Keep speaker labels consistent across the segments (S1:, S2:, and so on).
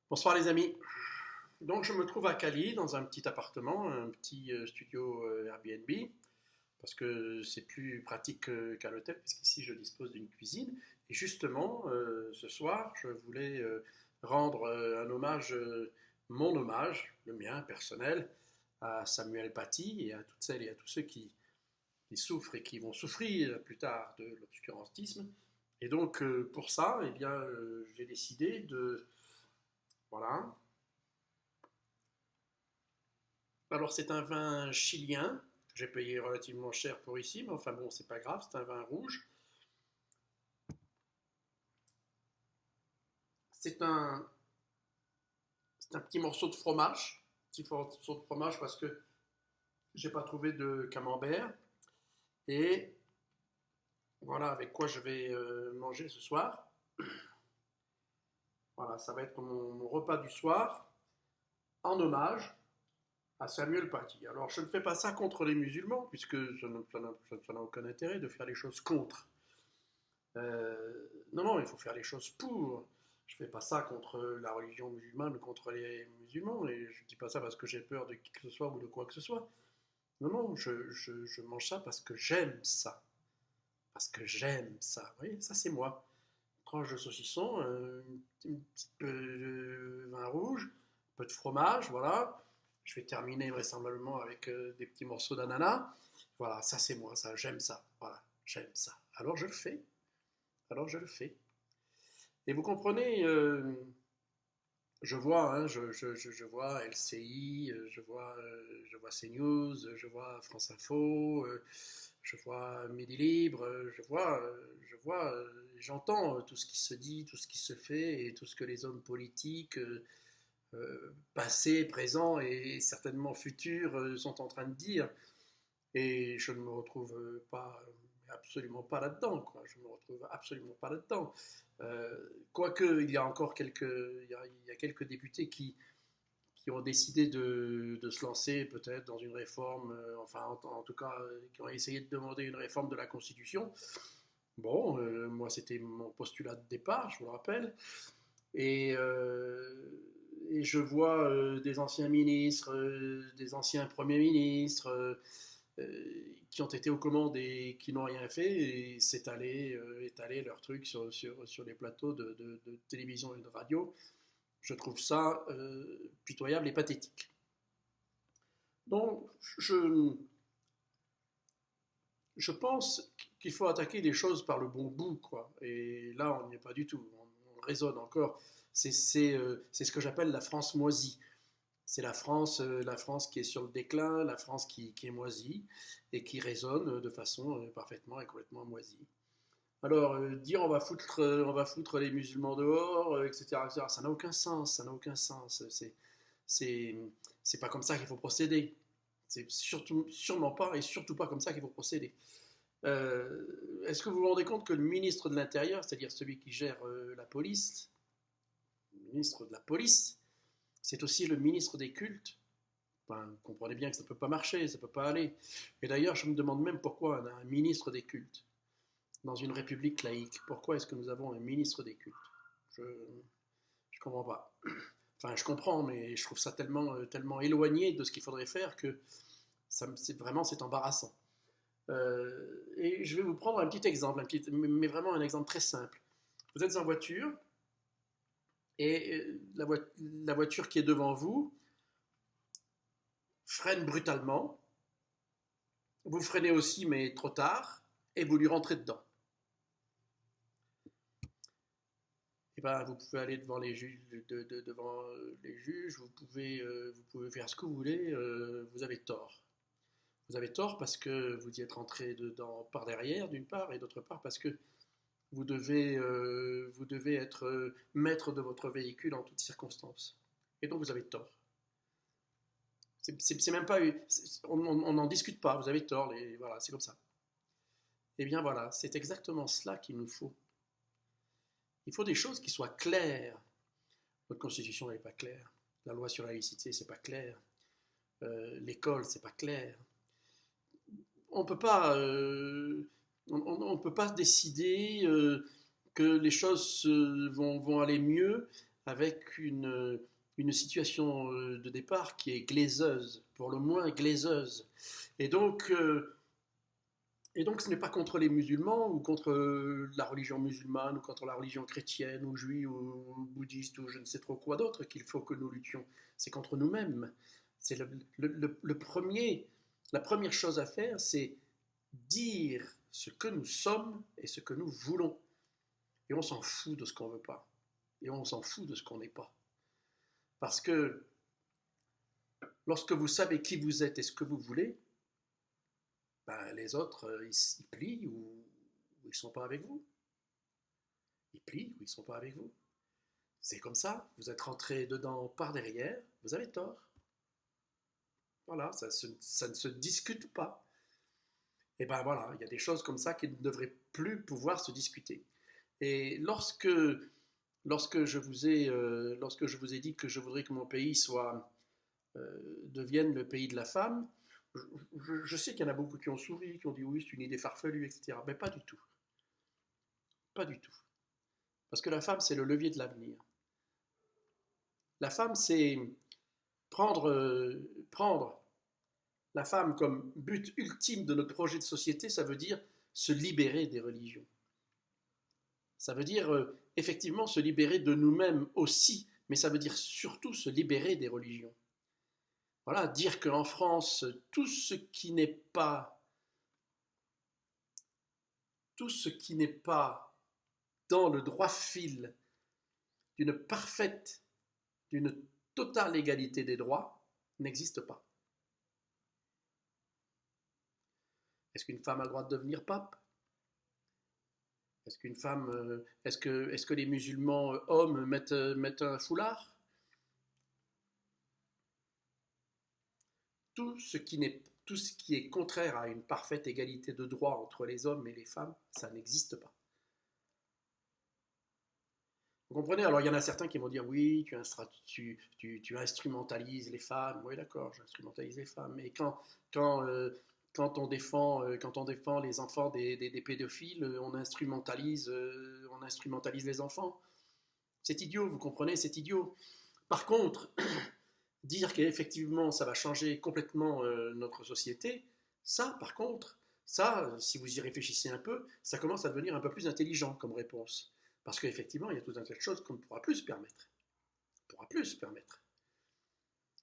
S1: Bonsoir les amis. Donc je me trouve à Cali dans un petit appartement, un petit studio Airbnb, parce que c'est plus pratique qu'à l'hôtel, puisqu'ici je dispose d'une cuisine. Et justement, ce soir, je voulais rendre un hommage, mon hommage, le mien personnel, à Samuel Paty et à toutes celles et à tous ceux qui souffrent et qui vont souffrir plus tard de l'obscurantisme. Et donc pour ça, eh bien, j'ai décidé de... Voilà. Alors c'est un vin chilien, que j'ai payé relativement cher pour ici, mais enfin bon, c'est pas grave, c'est un vin rouge. C'est un, c'est un petit morceau de fromage, petit morceau de fromage parce que j'ai pas trouvé de camembert. Et voilà avec quoi je vais manger ce soir. Voilà, ça va être mon repas du soir en hommage à Samuel Paty. Alors je ne fais pas ça contre les musulmans, puisque ça n'a aucun intérêt de faire les choses contre. Non, non, il faut faire les choses pour. Je ne fais pas ça contre la religion musulmane ou contre les musulmans, et je ne dis pas ça parce que j'ai peur de qui que ce soit ou de quoi que ce soit. Non, non, je mange ça parce que j'aime ça. Parce que j'aime ça. Vous voyez, ça c'est moi. Une tranche de saucisson, une petite peu de vin rouge, un peu de fromage, voilà. Je vais terminer vraisemblablement avec des petits morceaux d'ananas. Voilà, ça c'est moi, ça, j'aime ça. Voilà, j'aime ça. Alors je le fais. Alors je le fais. Et vous comprenez, je vois, hein, je vois LCI, je vois CNews, je vois France Info, je vois Midi Libre, j'entends tout ce qui se dit, tout ce qui se fait et tout ce que les hommes politiques, passés, présents et certainement futurs, sont en train de dire. Et je ne me retrouve pas, absolument pas là-dedans, quoi. Je me retrouve absolument pas là-dedans. Quoique, il y a encore il y a quelques députés qui ont décidé de se lancer peut-être dans une réforme, enfin en tout cas, qui ont essayé de demander une réforme de la Constitution. Bon, moi c'était mon postulat de départ, je vous le rappelle. Et, et je vois des anciens ministres, des anciens premiers ministres, qui ont été aux commandes et qui n'ont rien fait et étaler leurs trucs sur les plateaux de télévision et de radio. Je trouve ça pitoyable et pathétique. Donc, je pense qu'il faut attaquer les choses par le bon bout, quoi. Et là, on n'y est pas du tout. On raisonne encore. C'est ce que j'appelle la France moisie. C'est la France qui est sur le déclin, la France qui est moisie et qui résonne de façon parfaitement et complètement moisie. Alors, dire on va foutre les musulmans dehors, etc., etc., ça n'a aucun sens, ça n'a aucun sens. C'est, c'est pas comme ça qu'il faut procéder. C'est sûrement pas et surtout pas comme ça qu'il faut procéder. Est-ce que vous vous rendez compte que le ministre de l'Intérieur, c'est-à-dire celui qui gère la police, le ministre de la police, c'est aussi le ministre des cultes. Enfin, vous comprenez bien que ça ne peut pas marcher, ça ne peut pas aller. Et d'ailleurs, je me demande même pourquoi on a un ministre des cultes dans une république laïque. Pourquoi est-ce que nous avons un ministre des cultes? Je ne comprends pas. Enfin, je comprends, mais je trouve ça tellement éloigné de ce qu'il faudrait faire que c'est embarrassant. Et je vais vous prendre un petit exemple, mais vraiment un exemple très simple. Vous êtes en voiture et la voiture qui est devant vous freine brutalement. Vous freinez aussi, mais trop tard, et vous lui rentrez dedans. Et ben, vous pouvez aller devant les juges, devant les juges, vous pouvez faire ce que vous voulez, vous avez tort. Vous avez tort parce que vous y êtes rentré dedans par derrière, d'une part, et d'autre part parce que vous devez être maître de votre véhicule en toutes circonstances. Et donc vous avez tort. C'est même pas, on n'en discute pas. Vous avez tort. Voilà, c'est comme ça. Eh bien voilà, c'est exactement cela qu'il nous faut. Il faut des choses qui soient claires. Notre constitution n'est pas claire. La loi sur la laïcité, c'est pas clair. L'école, c'est pas clair. On peut pas, on peut pas décider que les choses vont aller mieux avec une situation de départ qui est glaiseuse, pour le moins glaiseuse. Et donc, euh, et donc ce n'est pas contre les musulmans ou contre la religion musulmane ou contre la religion chrétienne ou juive ou bouddhiste ou je ne sais trop quoi d'autre qu'il faut que nous luttions. C'est contre nous-mêmes. C'est le premier, la première chose à faire, c'est dire ce que nous sommes et ce que nous voulons. Et on s'en fout de ce qu'on ne veut pas. Et on s'en fout de ce qu'on n'est pas. Parce que lorsque vous savez qui vous êtes et ce que vous voulez, ben, les autres, ils plient ou ils ne sont pas avec vous. Ils plient ou ils ne sont pas avec vous. C'est comme ça, vous êtes rentré dedans par derrière, vous avez tort. Voilà, ça ne se discute pas. Et ben voilà, il y a des choses comme ça qui ne devraient plus pouvoir se discuter. Et lorsque je vous ai dit que je voudrais que mon pays devienne le pays de la femme, je sais qu'il y en a beaucoup qui ont souri, qui ont dit oui, c'est une idée farfelue, etc. Mais pas du tout. Pas du tout. Parce que la femme, c'est le levier de l'avenir. La femme, c'est prendre la femme comme but ultime de notre projet de société, ça veut dire se libérer des religions. Ça veut dire effectivement se libérer de nous-mêmes aussi, mais ça veut dire surtout se libérer des religions. Voilà, dire qu'en France, tout ce qui n'est pas dans le droit fil d'une parfaite, d'une totale égalité des droits, n'existe pas. Est-ce qu'une femme a le droit de devenir pape? Est-ce que les musulmans hommes mettent un foulard? Tout ce qui est contraire à une parfaite égalité de droits entre les hommes et les femmes, ça n'existe pas. Vous comprenez? Alors il y en a certains qui vont dire oui, tu instrumentalises les femmes. Oui, d'accord, j'instrumentalise les femmes. Mais quand, euh, quand on défend les enfants des pédophiles, on instrumentalise les enfants. C'est idiot, vous comprenez? C'est idiot. Par contre, dire qu'effectivement ça va changer complètement notre société, ça, par contre, ça, si vous y réfléchissez un peu, ça commence à devenir un peu plus intelligent comme réponse. Parce qu'effectivement, il y a tout un tas de choses qu'on ne pourra plus se permettre. On ne pourra plus se permettre.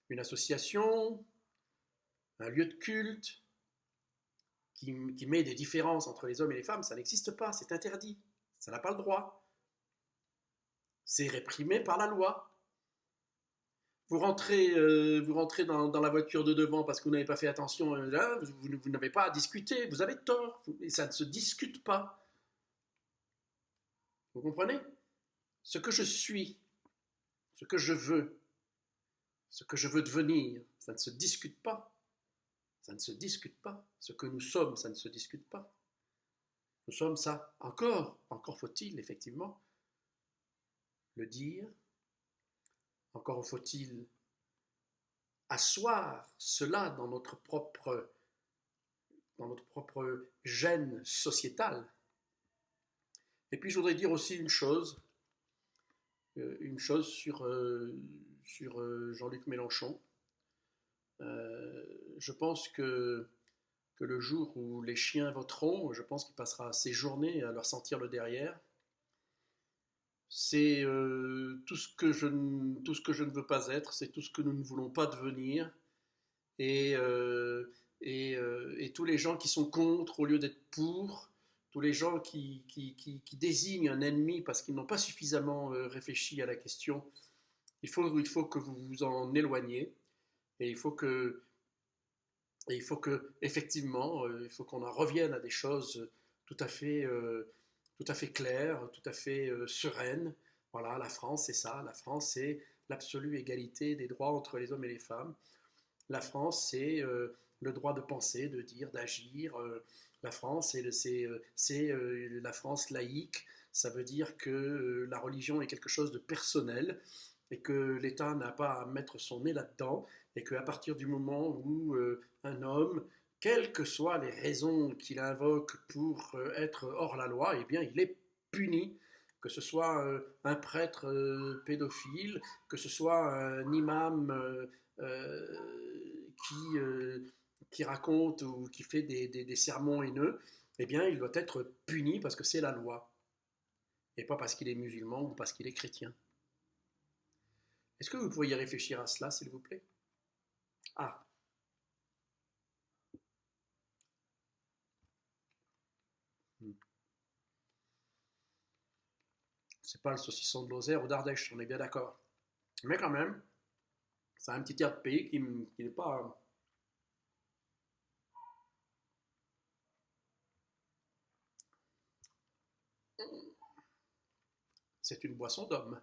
S1: Une association, un lieu de culte qui met des différences entre les hommes et les femmes, ça n'existe pas, c'est interdit. Ça n'a pas le droit. C'est réprimé par la loi. Vous rentrez dans la voiture de devant parce que vous n'avez pas fait attention, là, vous n'avez pas à discuter, vous avez tort, et ça ne se discute pas. Vous comprenez? Ce que je suis, ce que je veux, ce que je veux devenir, ça ne se discute pas. Ça ne se discute pas. Ce que nous sommes, ça ne se discute pas. Nous sommes ça. Encore faut-il effectivement le dire. Encore faut-il asseoir cela dans notre propre gène sociétal. Et puis je voudrais dire aussi une chose sur Jean-Luc Mélenchon. Je pense que le jour où les chiens voteront, je pense qu'il passera ses journées à leur sentir le derrière. C'est tout ce que je ne veux pas être, c'est tout ce que nous ne voulons pas devenir. Et, euh, et tous les gens qui sont contre au lieu d'être pour, tous les gens qui désignent un ennemi parce qu'ils n'ont pas suffisamment réfléchi à la question, il faut que vous vous en éloigniez. Et il faut que effectivement, il faut qu'on en revienne à des choses tout à fait claires, tout à fait sereines. Voilà, la France, c'est ça. La France, c'est l'absolue égalité des droits entre les hommes et les femmes. La France, c'est le droit de penser, de dire, d'agir. La France, c'est la France laïque. Ça veut dire que la religion est quelque chose de personnel et que l'État n'a pas à mettre son nez là-dedans et qu'à partir du moment où un homme, quelles que soient les raisons qu'il invoque pour être hors la loi, eh bien, il est puni que ce soit un prêtre pédophile, que ce soit un imam qui, qui raconte ou qui fait des sermons haineux, eh bien, il doit être puni parce que c'est la loi, et pas parce qu'il est musulman ou parce qu'il est chrétien. Est-ce que vous pourriez réfléchir à cela, s'il vous plaît? Ah, c'est pas le saucisson de Lozère ou d'Ardèche, on est bien d'accord. Mais quand même, c'est un petit tiers de pays qui n'est pas. C'est une boisson d'homme.